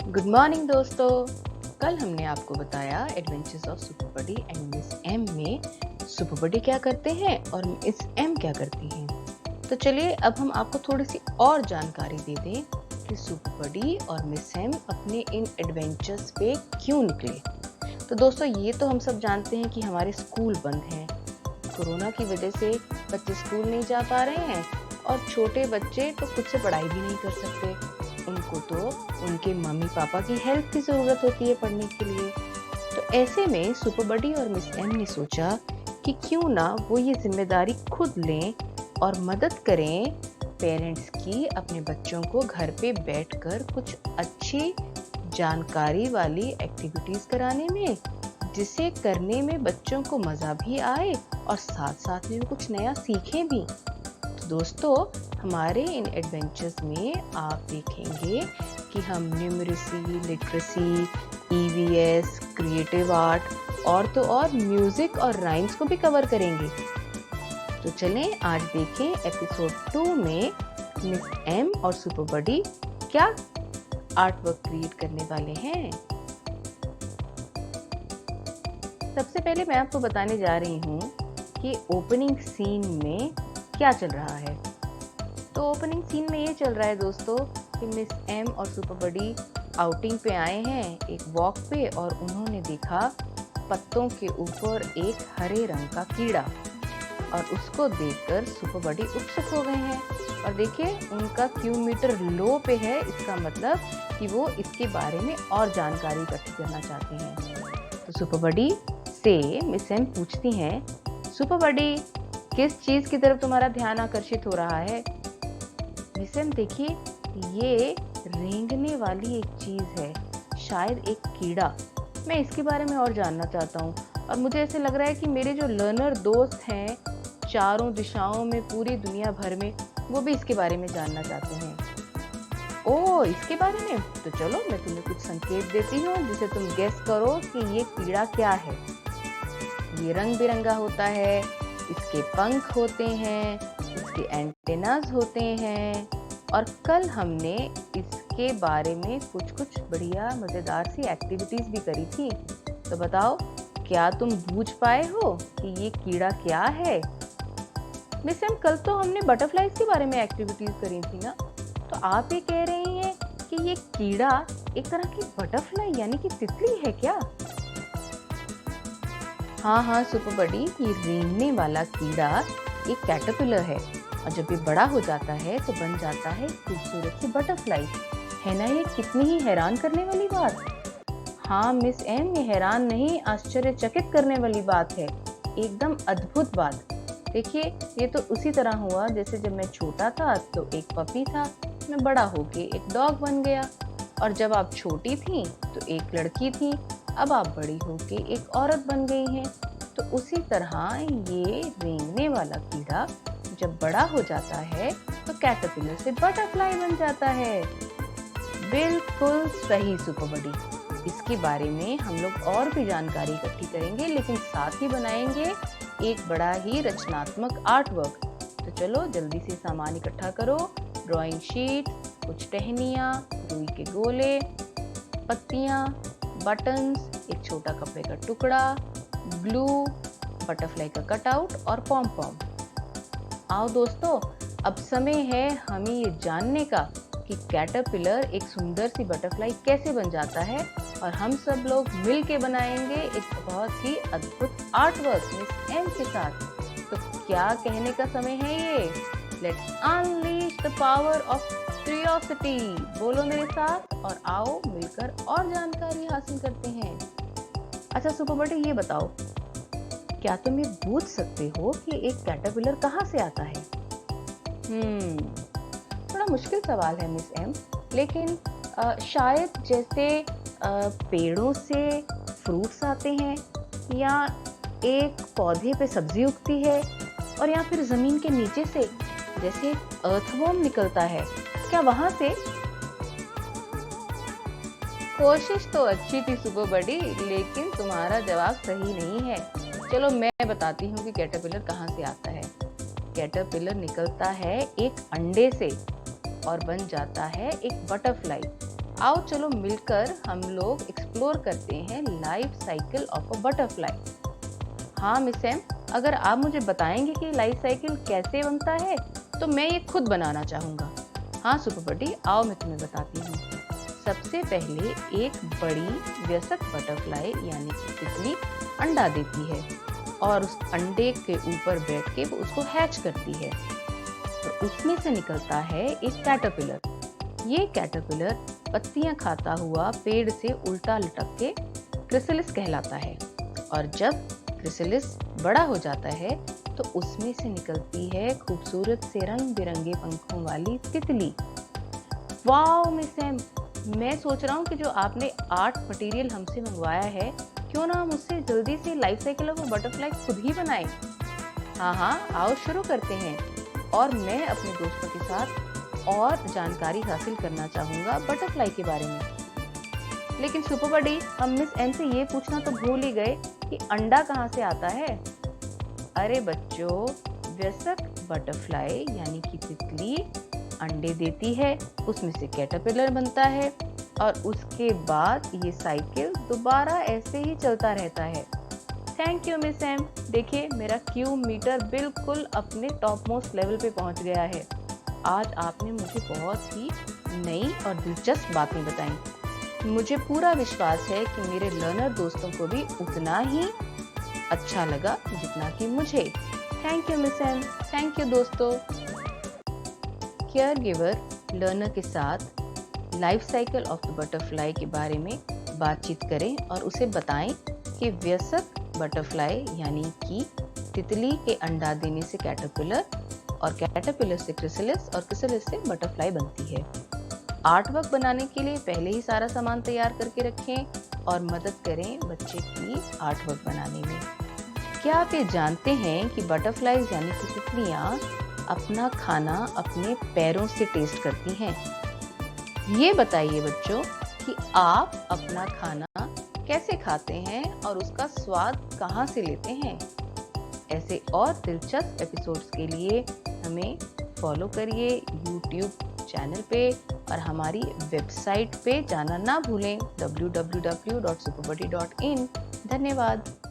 Good morning दोस्तों। कल हमने आपको बताया adventures of super buddy and Miss M में सुपर बडी क्या करते हैं और मिस एम क्या करती हैं। तो चलिए अब हम आपको थोड़ी सी और जानकारी दे दें कि सुपर बडी और मिस एम अपने इन एडवेंचर्स पे क्यों निकले। तो दोस्तों ये तो हम सब जानते हैं कि हमारे स्कूल बंद हैं, कोरोना की वजह से बच्चे स्कूल नहीं जा पा रहे हैं और छोटे बच्चे तो खुद से पढ़ाई भी नहीं कर सकते, उनको तो उनके मम्मी पापा की हेल्प की ज़रूरत होती है पढ़ने के लिए। तो ऐसे में सुपर बडी और मिस एम ने सोचा कि क्यों ना वो ये जिम्मेदारी खुद लें और मदद करें पेरेंट्स की अपने बच्चों को घर पे बैठकर कुछ अच्छी जानकारी वाली एक्टिविटीज़ कराने में, जिसे करने में बच्चों को मज़ा भी आए और साथ साथ में कुछ नया सीखें भी। तो दोस्तों हमारे इन एडवेंचर्स में आप देखेंगे कि हम numeracy, literacy, EVS, creative art और तो और म्यूजिक और राइम्स को भी कवर करेंगे। तो चलें आज देखें एपिसोड 2 में मिस एम और सुपर बडी क्या आर्ट वर्क क्रिएट करने वाले हैं। सबसे पहले मैं आपको बताने जा रही हूँ कि ओपनिंग सीन में क्या चल रहा है। तो ओपनिंग सीन में ये चल रहा है दोस्तों कि मिस एम और सुपर बडी आउटिंग पे आए हैं एक वॉक पे और उन्होंने देखा पत्तों के ऊपर एक हरे रंग का कीड़ा और उसको देखकर सुपर बडी उत्सुक हो गए हैं। और देखिए उनका क्यू मीटर लो पे है, इसका मतलब कि वो इसके बारे में और जानकारी इकट्ठी करना चाहते हैं। तो सुपर बडी से मिस एम पूछती हैं, सुपर बडी किस चीज़ की तरफ तुम्हारा ध्यान आकर्षित हो रहा है। मिस एम देखिए ये रेंगने वाली एक चीज़ है, शायद एक कीड़ा। मैं इसके बारे में और जानना चाहता हूँ और मुझे ऐसे लग रहा है कि मेरे जो लर्नर दोस्त हैं चारों दिशाओं में, पूरी दुनिया भर में, वो भी इसके बारे में जानना चाहते हैं। ओह इसके बारे में, तो चलो मैं तुम्हें कुछ संकेत देती हूँ जिसे तुम गेस करो कि ये कीड़ा क्या है। ये रंग बिरंगा होता है, इसके पंख होते हैं, इसके एंटेनास होते हैं और कल हमने इसके बारे में कुछ बढ़िया मज़ेदार सी एक्टिविटीज़ भी करी थी। तो बताओ क्या तुम बूझ पाए हो कि ये कीड़ा क्या है। मिस एम कल तो हमने बटरफ्लाइज के बारे में एक्टिविटीज़ करी थी ना, तो आप ये कह रही हैं कि ये कीड़ा एक तरह की बटरफ्लाई यानी कि तितली है क्या। हाँ सुपर बडी, ये रेंगने वाला कीड़ा एक कैटरपिलर है और जब ये बड़ा हो जाता है तो बन जाता है खूबसूरत सी बटरफ्लाई। है ना ये कितनी ही हैरान करने वाली बात। हाँ मिस एम, ये हैरान नहीं आश्चर्यचकित करने वाली बात है, एकदम अद्भुत बात। देखिए ये तो उसी तरह हुआ जैसे जब मैं छोटा था तो एक पपी था, मैं बड़ा होके एक डॉग बन गया और जब आप छोटी थी तो एक लड़की थी, अब आप बड़ी होके एक औरत बन गई हैं। तो उसी तरह ये रेंगने वाला कीड़ा जब बड़ा हो जाता है तो कैटरपिलर से बटरफ्लाई बन जाता है। बिल्कुल सही सुपर बडी, इसके बारे में हम लोग और भी जानकारी इकट्ठी करेंगे, लेकिन साथ ही बनाएंगे एक बड़ा ही रचनात्मक आर्ट वर्क। तो चलो जल्दी से सामान इकट्ठा करो, ड्राइंग शीट, कुछ टहनियाँ, रुई के गोले, पत्तियाँ, बटन्स, एक छोटा कपड़े का टुकड़ा, ग्लू, बटरफ्लाई का कटआउट और पॉम पॉम। आओ दोस्तों अब समय है हमें ये जानने का कि कैटरपिलर एक सुंदर सी बटरफ्लाई कैसे बन जाता है और हम सब लोग मिल के बनाएंगे एक बहुत ही अद्भुत आर्ट वर्क मिस एम के साथ। तो क्या कहने का समय है ये, let's unleash the power of curiosity. बोलो मेरे साथ और आओ मिलकर और जानकारी हासिल करते हैं। अच्छा सुपर बडी ये बताओ, क्या तुम ये पूछ सकते हो कि एक कैटरपिलर कहाँ से आता है। थोड़ा मुश्किल सवाल है मिस एम, लेकिन शायद जैसे पेड़ों से फ्रूट्स आते हैं या एक पौधे पे सब्जी उगती है और या फिर जमीन के नीचे से जैसे अर्थवॉर्म निकलता है, क्या वहां से। कोशिश तो अच्छी थी सुपर बडी, लेकिन तुम्हारा जवाब सही नहीं है। चलो मैं बताती हूँ कि कैटरपिलर कहाँ से आता है। कैटरपिलर निकलता है एक अंडे से और बन जाता है एक बटरफ्लाई। आओ चलो मिलकर हम लोग एक्सप्लोर करते हैं life cycle of a butterfly. हाँ मिस एम, अगर आप मुझे बताएंगे कि लाइफ साइकिल कैसे बनता है तो मैं ये खुद बनाना चाहूँगा। हाँ सुपर बडी, आओ मैं तुम्हें बताती हूँ। सबसे पहले एक बड़ी वयस्क बटरफ्लाई यानी कि तितली अंडा देती है और उस अंडे के ऊपर बैठ के वो उसको हैच करती है। तो उसमें से निकलता है एक कैटरपिलर। ये कैटरपिलर पत्तियां खाता हुआ पेड़ से उल्टा लटक के क्रिसलिस कहलाता है। और जब क्रिसलिस बड़ा हो जाता है तो उसमें से निकलती है खूबसूरत से रंग बिरंगे पंखों वाली तितली। वाओ मिस एम, मैं सोच रहा हूँ कि जो आपने आर्ट मटेरियल हमसे मंगवाया है, क्यों ना हम उससे जल्दी से लाइफ साइकिल ऑफ बटरफ्लाई खुद ही बनाएं। हाँ, आओ शुरू करते हैं। और मैं अपने दोस्तों के साथ और जानकारी हासिल करना चाहूँगा बटरफ्लाई के बारे में। लेकिन सुपर बडी, हम मिस एन से ये पूछना तो भूल ही गए कि अंडा कहाँ से आता है। अरे बच्चों, वयस्क बटरफ्लाई यानी कि तितली अंडे देती है, उसमें से कैटरपिलर बनता है और उसके बाद ये साइकिल दोबारा ऐसे ही चलता रहता है। Thank you Miss M. देखिए मेरा क्यू मीटर बिल्कुल अपने टॉप मोस्ट लेवल पे पहुंच गया है। आज आपने मुझे बहुत ही नई और दिलचस्प बातें बताई। मुझे पूरा विश्वास है कि मेरे लर्नर दोस्तों को भी उतना ही अच्छा लगा जितना कि मुझे। Thank you Miss M. Thank you दोस्तों। केयर गिवर लर्नर के साथ life cycle of the butterfly के बारे में बातचीत करें और उसे बताएं कि वयस्क बटरफ्लाई यानी कि तितली के अंडा देने से कैटरपिलर और कैटरपिलर से क्रिसलिस और क्रिसलिस से बटरफ्लाई बनती है। आर्ट वर्क बनाने के लिए पहले ही सारा सामान तैयार करके रखें और मदद करें बच्चे की आर्ट वर्क बनाने में। क्या आप ये जानते हैं कि बटरफ्लाईज यानी कि तितलियां अपना खाना अपने पैरों से टेस्ट करती हैं? ये बताइए बच्चों कि आप अपना खाना कैसे खाते हैं और उसका स्वाद कहाँ से लेते हैं। ऐसे और दिलचस्प एपिसोड्स के लिए हमें फॉलो करिए YouTube चैनल पे और हमारी वेबसाइट पे जाना ना भूलें www.superbuddy.in। धन्यवाद।